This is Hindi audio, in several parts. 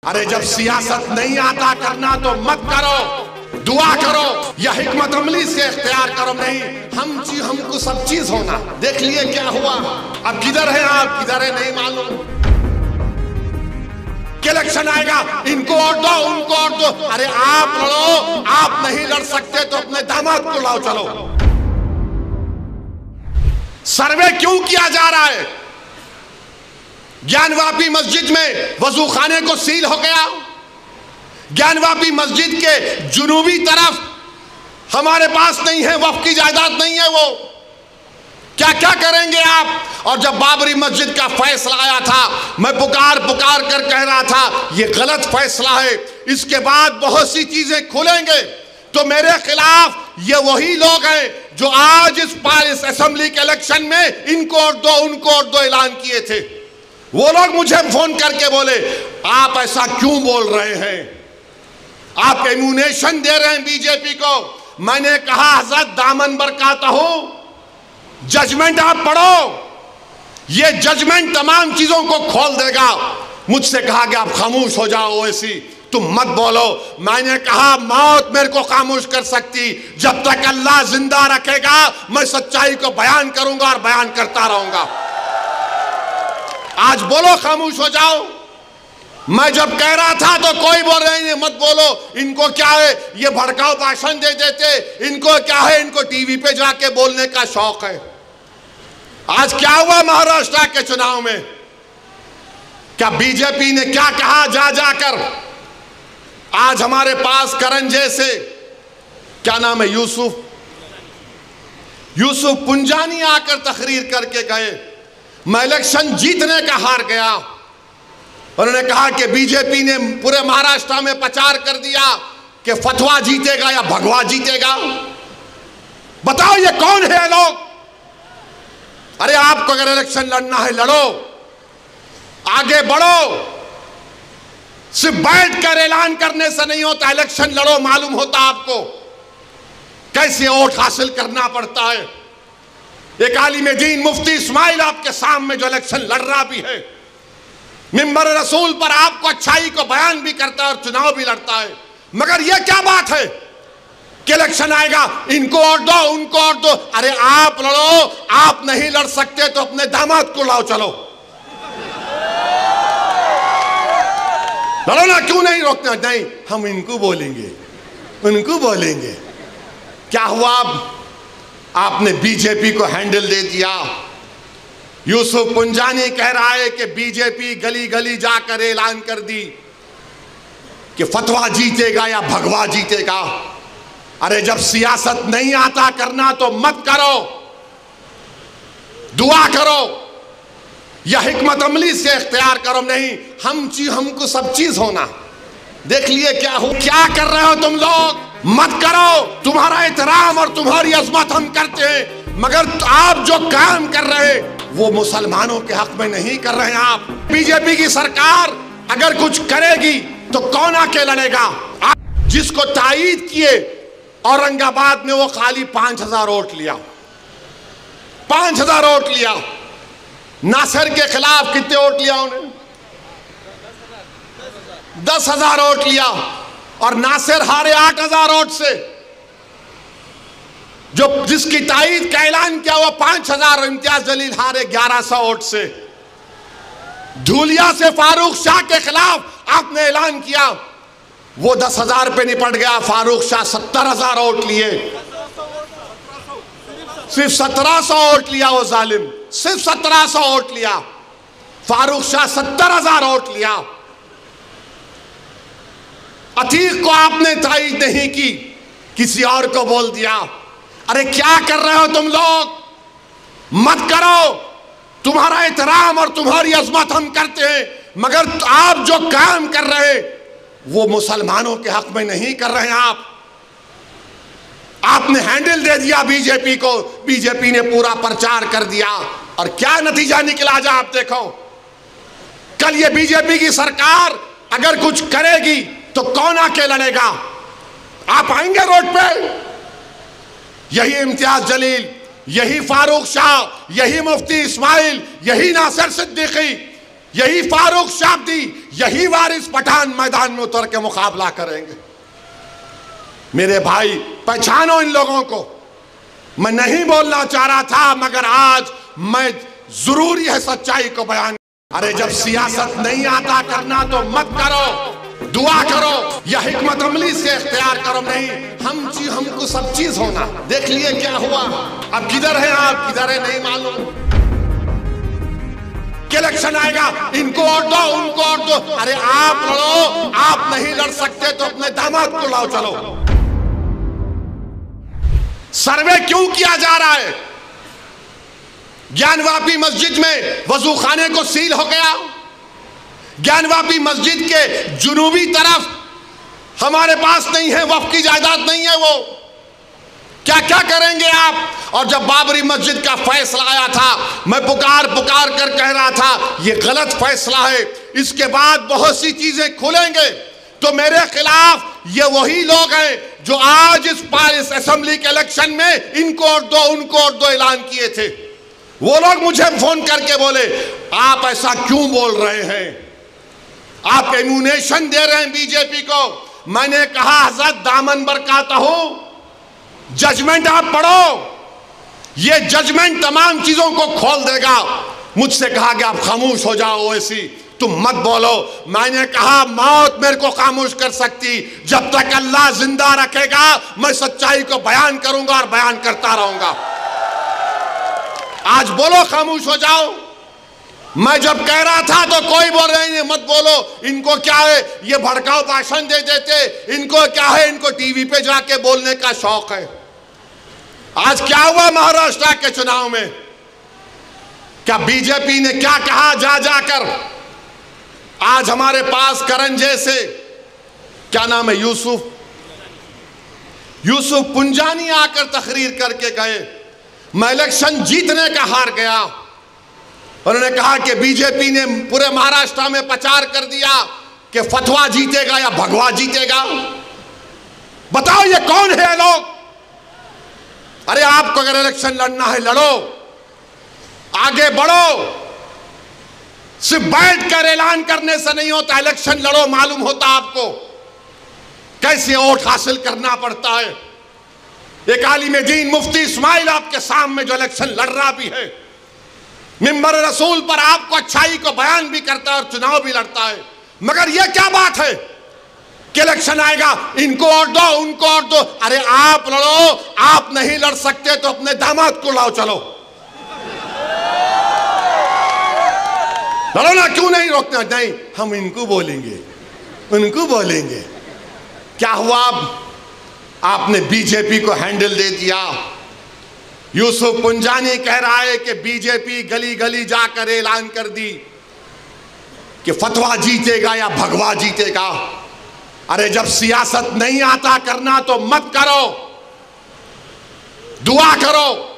अरे जब सियासत नहीं आता करना तो मत करो, दुआ करो या हिकमत अमली से इख्तियार करो। नहीं, हमको सब चीज होना। देख लिए क्या हुआ, अब किधर है आप, किधर है नहीं मालूम। इलेक्शन आएगा, इनको वोट दो, उनको वोट दो। अरे आप लड़ो, आप नहीं लड़ सकते तो अपने दामाद को लाओ। चलो, सर्वे क्यों किया जा रहा है? ज्ञानवापी मस्जिद में वजू खाने को सील हो गया। ज्ञानवापी मस्जिद के जुनूबी तरफ हमारे पास नहीं है, वक्फ की जायदाद नहीं है। वो क्या क्या करेंगे आप? और जब बाबरी मस्जिद का फैसला आया था, मैं पुकार कर कह रहा था ये गलत फैसला है, इसके बाद बहुत सी चीजें खुलेंगे। तो मेरे खिलाफ ये वही लोग हैं जो आज इस असेंबली के इलेक्शन में इनको वोट दो, उनको वोट दो ऐलान किए थे। वो लोग मुझे फोन करके बोले आप ऐसा क्यों बोल रहे हैं, आप एम्यूनेशन दे रहे हैं बीजेपी को। मैंने कहा हजरत दामन बरकाता हूं, जजमेंट आप पढ़ो, ये जजमेंट तमाम चीजों को खोल देगा। मुझसे कहा कि आप खामोश हो जाओ, ऐसी तुम मत बोलो। मैंने कहा मौत मेरे को खामोश कर सकती, जब तक अल्लाह जिंदा रखेगा मैं सच्चाई को बयान करूंगा और बयान करता रहूंगा। आज बोलो खामोश हो जाओ। मैं जब कह रहा था तो कोई बोल रहे हैं मत बोलो, इनको क्या है, ये भड़काऊ भाषण दे देते, इनको क्या है, इनको टीवी पे जाके बोलने का शौक है। आज क्या हुआ महाराष्ट्र के चुनाव में? क्या बीजेपी ने क्या कहा जा जाकर? आज हमारे पास करण जैसे, क्या नाम है, यूसुफ पुंजानी आकर तकरीर करके गए, मैं इलेक्शन जीतने का हार गया। उन्होंने कहा कि बीजेपी ने पूरे महाराष्ट्र में प्रचार कर दिया कि फतवा जीतेगा या भगवा जीतेगा। बताओ ये कौन है लोग? अरे आपको अगर इलेक्शन लड़ना है लड़ो, आगे बढ़ो, सिर्फ बैठकर ऐलान करने से नहीं होता। इलेक्शन लड़ो, मालूम होता आपको कैसे वोट हासिल करना पड़ता है। एक आलिम दीन मुफ्ती इस्माइल आपके सामने जो इलेक्शन लड़ रहा भी है, मिंबर रसूल पर आपको अच्छाई को बयान भी करता है और चुनाव भी लड़ता है। मगर यह क्या बात है कि इलेक्शन आएगा, इनको वोट दो, उनको वोट दो। अरे आप लड़ो, आप नहीं लड़ सकते तो अपने दामाद को लाओ। चलो लड़ो ना, क्यों नहीं रोकना? नहीं, हम इनको बोलेंगे, उनको बोलेंगे। क्या हुआ? आपने बीजेपी को हैंडल दे दिया। यूसुफ पुंजानी कह रहा है कि बीजेपी गली गली जाकर ऐलान कर दी कि फतवा जीतेगा या भगवा जीतेगा। अरे जब सियासत नहीं आता करना तो मत करो, दुआ करो या हिकमत अमली से इख्तियार करो। नहीं, हमको सब चीज होना। देख लिए क्या हो, क्या कर रहे हो तुम लोग? मत करो, तुम्हारा एहतराम और तुम्हारी अजमत हम करते हैं, मगर आप जो काम कर रहे हैं वो मुसलमानों के हक में नहीं कर रहे हैं। आप बीजेपी की सरकार अगर कुछ करेगी तो कौन आके लड़ेगा? आप जिसको तायीद किए औरंगाबाद में वो खाली 5000 वोट लिया, 5000 वोट लिया। नासिर के खिलाफ कितने वोट लिया उन्हें? 10,000 वोट लिया। और नासिर हारे 8,000 वोट से। जो जिसकी तायीद का ऐलान किया हुआ 5,000, इम्तियाज जलील हारे 1100 वोट से। धूलिया से फारूक शाह के खिलाफ आपने ऐलान किया, वो 10,000 पे निपट गया। फारूक शाह 70,000 वोट लिए, सिर्फ 1700 वोट लिया वो जालिम, सिर्फ 1700 वोट लिया। फारूक शाह 70,000 वोट लिया। अतीक को आपने तायीद नहीं की, किसी और को बोल दिया। अरे क्या कर रहे हो तुम लोग? मत करो, तुम्हारा एहतराम और तुम्हारी अजमत हम करते हैं, मगर आप जो काम कर रहे हैं वो मुसलमानों के हक में नहीं कर रहे हैं। आपने हैंडल दे दिया बीजेपी को, बीजेपी ने पूरा प्रचार कर दिया और क्या नतीजा निकला जा आप देखो। कल ये बीजेपी की सरकार अगर कुछ करेगी तो कौन आके लड़ेगा? आप आएंगे रोड पे? यही इम्तियाज जलील, यही फारूक शाह, यही मुफ्ती इस्माइल, यही नासिर सिद्दीकी, यही फारूक शाब्दी, यही वारिस पठान मैदान में उतर के मुकाबला करेंगे। मेरे भाई पहचानो इन लोगों को। मैं नहीं बोलना चाह रहा था मगर आज मैं जरूरी है सच्चाई को बयान। अरे जब सियासत नहीं आता करना तो मत करो, दुआ करो या हिकमत अमली से इख्तियार करो। नहीं, हमको सब चीज होना। देख लिए क्या हुआ। अब किधर है आप, किधर है नहीं मालूम। इलेक्शन आएगा, इनको और दो, उनको और दो। अरे आप लड़ो, आप नहीं लड़ सकते तो अपने दामाद को लाओ। चलो, सर्वे क्यों किया जा रहा है? ज्ञानवापी मस्जिद में वजू खाने को सील हो गया। ज्ञानवापी मस्जिद के जुनूबी तरफ हमारे पास नहीं है, वक्फ की जायदाद नहीं है। वो क्या क्या करेंगे आप? और जब बाबरी मस्जिद का फैसला आया था, मैं पुकार कर कह रहा था ये गलत फैसला है, इसके बाद बहुत सी चीजें खुलेंगे। तो मेरे खिलाफ ये वही लोग हैं जो आज इस असेंबली के इलेक्शन में इनको और दो, उनको और दो ऐलान किए थे। वो लोग मुझे फोन करके बोले आप ऐसा क्यों बोल रहे हैं, आप इम्यूनेशन दे रहे हैं बीजेपी को। मैंने कहा हजरत दामन बरकाता हूं, जजमेंट आप पढ़ो, ये जजमेंट तमाम चीजों को खोल देगा। मुझसे कहा कि आप खामोश हो जाओ, ओवैसी तुम मत बोलो। मैंने कहा मौत मेरे को खामोश कर सकती, जब तक अल्लाह जिंदा रखेगा मैं सच्चाई को बयान करूंगा और बयान करता रहूंगा। आज बोलो खामोश हो जाओ। मैं जब कह रहा था तो कोई बोल रहे नहीं मत बोलो, इनको क्या है, ये भड़काऊ भाषण दे देते, इनको क्या है, इनको टीवी पे जाके बोलने का शौक है। आज क्या हुआ महाराष्ट्र के चुनाव में? क्या बीजेपी ने क्या कहा जा जाकर? आज हमारे पास करण जैसे, क्या नाम है, यूसुफ पुंजानी आकर तकरीर करके गए, मैं इलेक्शन जीतने का हार गया। उन्होंने कहा कि बीजेपी ने पूरे महाराष्ट्र में प्रचार कर दिया कि फतवा जीतेगा या भगवा जीतेगा। बताओ ये कौन है लोग? अरे आपको अगर इलेक्शन लड़ना है लड़ो, आगे बढ़ो। सिर्फ बैठ कर ऐलान करने से नहीं होता, इलेक्शन लड़ो, मालूम होता आपको कैसे वोट हासिल करना पड़ता है। एक आलिम दीन मुफ्ती इस्माइल आपके सामने जो इलेक्शन लड़ रहा भी है, मिंबर रसूल पर आपको अच्छाई को बयान भी करता है और चुनाव भी लड़ता है। मगर यह क्या बात है कि इलेक्शन आएगा, इनको और दो, उनको और दो। अरे आप लड़ो, आप नहीं लड़ सकते तो अपने दामाद को लाओ। चलो लड़ो ना, क्यों नहीं रोकना? नहीं, हम इनको बोलेंगे, उनको बोलेंगे। क्या हुआ? आपने बीजेपी को हैंडल दे दिया। यूसुफ पुंजानी कह रहा है कि बीजेपी गली गली जाकर ऐलान कर दी कि फतवा जीतेगा या भगवा जीतेगा। अरे जब सियासत नहीं आता करना तो मत करो, दुआ करो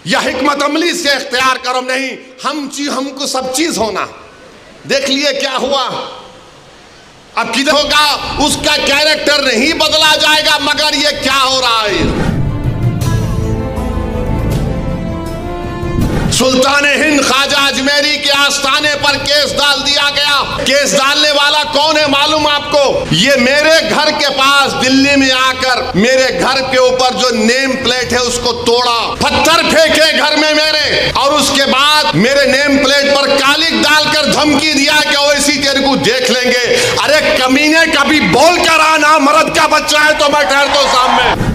या हिकमत अमली से इख्तियार करो। नहीं, हमको सब चीज होना। देख लिए क्या हुआ। अब किधर होगा, उसका कैरेक्टर नहीं बदला जाएगा। मगर ये क्या हो रहा है? सुल्तान हिंद ख्वाजा अजमेरी के आस्थाने पर केस डाल दिया गया। केस डालने वाला कौन है मालूम आपको? ये मेरे घर के पास दिल्ली में आकर मेरे घर के ऊपर जो नेम प्लेट है उसको तोड़ा, पत्थर फेंके घर में मेरे, और उसके बाद मेरे नेम प्लेट पर कालिक डालकर धमकी दिया कि ओवैसी तेरे को देख लेंगे। अरे कमीने, कभी बोल कर आना, मर्द का बच्चा है तो मैं ठहरता हूं सामने।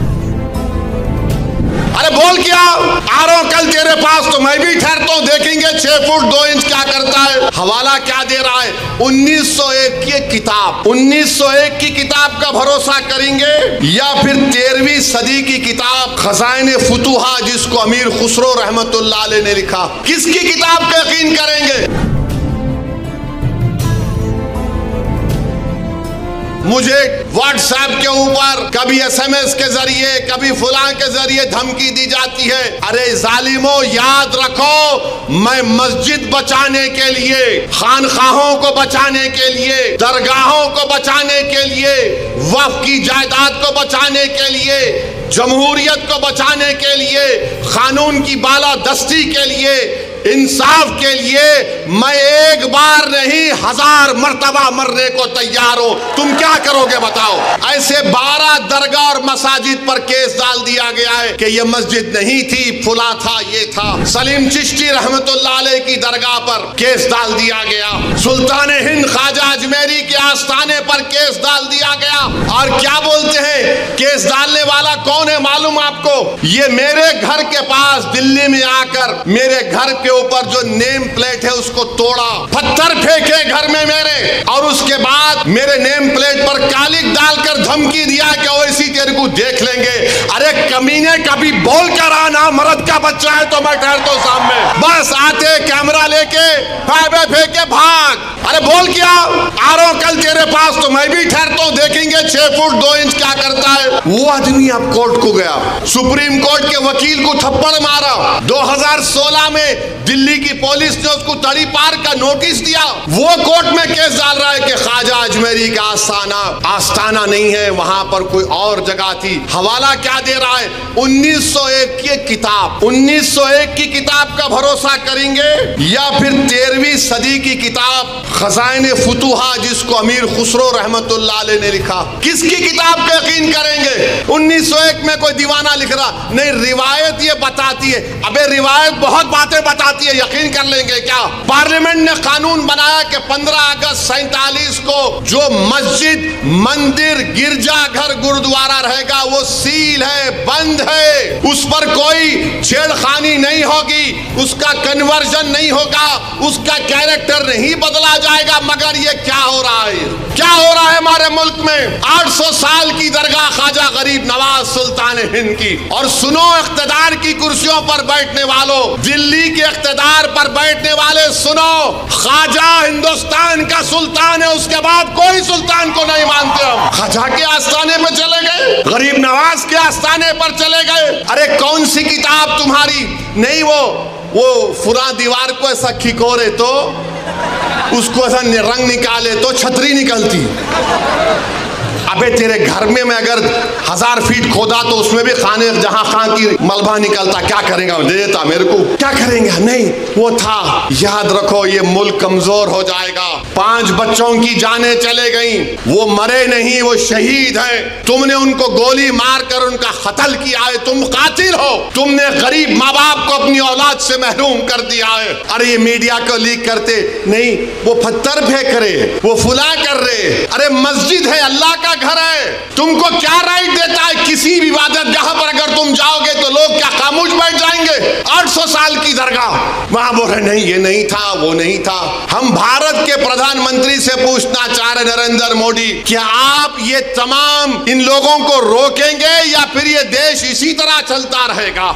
अरे बोल क्या आ रहा हूं कल तेरे पास तो मैं भी ठहरता हूं, देखेंगे 6 फुट 2 इंच क्या करता है। हवाला क्या दे रहा है? 1901 की किताब, 1901 की किताब का भरोसा करेंगे या फिर 13वीं सदी की किताब खजाइने फुतुहा जिसको अमीर खुसरो रहमतुल्लाह अलैह ने लिखा, किसकी किताब पे यकीन करेंगे? मुझे व्हाट्सएप के ऊपर कभी SMS के जरिए, कभी फलां के जरिए धमकी दी जाती है। अरे जालिमों, याद रखो, मैं मस्जिद बचाने के लिए, खानखाहों को बचाने के लिए, दरगाहों को बचाने के लिए, वक्फ की जायदाद को बचाने के लिए, जमहूरियत को बचाने के लिए, कानून की बालादस्ती के लिए इंसाफ के लिए मैं एक बार नहीं 1000 मर्तबा मरने को तैयार हूं। तुम क्या करोगे बताओ? ऐसे 12 दरगाह और मसाजिद पर केस डाल दिया गया है कि ये मस्जिद नहीं थी, फुला था, ये था। सलीम चिश्ती रहमतुल्लाह अलैह की दरगाह पर केस डाल दिया गया। सुल्तान हिंद ख्वाजा अजमेरी के आस्थाने पर केस डाल दिया गया। और क्या बोलते हैं, केस डालने वाला कौन है मालूम आपको? ये मेरे घर के पास दिल्ली में आकर मेरे घर के ऊपर जो नेम प्लेट है उसको तोड़ा, पत्थर फेंके घर में मेरे, और उसके बाद मेरे नेम प्लेट पर कालिक डालकर धमकी दिया कि ओवैसी तेरे को देख लेंगे। अरे कमीने, कभी बोल कर आना, मर्द का बच्चा है तो मैं ठहरता हूं सामने। बस आते कैमरा लेके फाइबे फेंके भाग। अरे बोल क्या आ रहा हूं कल तेरे पास तो मैं भी ठहरता हूं, देखेंगे 6 फुट 2 इंच क्या करता है। वो आदमी अब कोर्ट को गया, सुप्रीम कोर्ट के वकील को थप्पड़ मारा। 2016 में दिल्ली की पुलिस ने उसको तड़ी पार का नोटिस दिया। वो कोर्ट में केस डाल रहा है कि ख्वाजा अजमेरी का आस्थाना नहीं है, वहां पर कोई और जगह थी। हवाला क्या दे रहा है? 1901 की किताब, 1901 की किताब का भरोसा करेंगे या फिर 13वीं सदी की किताब खजाइने फुतुहा जिसको अमीर खुसरो रहमतुल्लाह अलैह ने लिखा? किसकी किताब पे यकीन करेंगे? 1901 में कोई दीवाना लिख रहा नहीं, रिवायत ये बताती है। अबे रिवायत बहुत बातें बताती है, यकीन कर लेंगे क्या? पार्लियामेंट ने कानून बनाया कि 15 अगस्त 47 को जो मस्जिद, मंदिर, गिरजाघर, गुरुद्वारा रहेगा वो सील है, बंद है, उस पर कोई छेड़खानी नहीं होगी, उसका कन्वर्जन नहीं होगा, उसका कैरेक्टर नहीं बदला जाएगा। मगर ये क्या हो रहा है? क्या हो रहा है हमारे मुल्क में? 800 साल की दरगाह ख्वाजा गरीब नवाज सुल्तान हिंद की। और सुनो इख्तिदार की कुर्सियों पर बैठने वालों, दिल्ली के इख्तिदार पर बैठने वाले, सुनो, ख्वाजा हिंदुस्तान का सुल्तान है, उसके बाद कोई सुल्तान को नहीं मानते हम। ख्वाजा के आस्थाने पर चले गए, गरीब नवाज के आस्थाने पर चले गए। अरे कौन सी किताब तुम्हारी? नहीं, वो फुरा दीवार को ऐसा खिकोरे तो उसको ऐसा रंग निकाले तो छतरी निकलती। अबे तेरे घर में मैं अगर 1000 फीट खोदा तो उसमें भी खाने जहां खां की मलबा निकलता, क्या करेंगे? दे देता मेरे को, क्या करेंगे? नहीं, वो था। याद रखो ये मुल्क कमजोर हो जाएगा। 5 बच्चों की जानें चले गई, वो मरे नहीं, वो शहीद हैं। तुमने उनको गोली मारकर उनका कत्ल किया है, तुम कातिल हो। तुमने गरीब माँ बाप को अपनी औलाद से महरूम कर दिया है। अरे ये मीडिया को लीक करते नहीं, वो पत्थर फेंक रहे, वो फुला कर रहे। अरे मस्जिद है, अल्लाह का घर है, तुमको क्या राइट देता है? किसी भी इबादतगाह पर अगर तुम जाओगे तो लोग क्या खामोश बैठ जाएंगे? 800 साल की दरगाह, वहां बोल रहे नहीं, ये नहीं था, वो नहीं था। हम भारत के प्रधानमंत्री से पूछना चाह रहे नरेंद्र मोदी, क्या आप ये तमाम इन लोगों को रोकेंगे या फिर ये देश इसी तरह चलता रहेगा?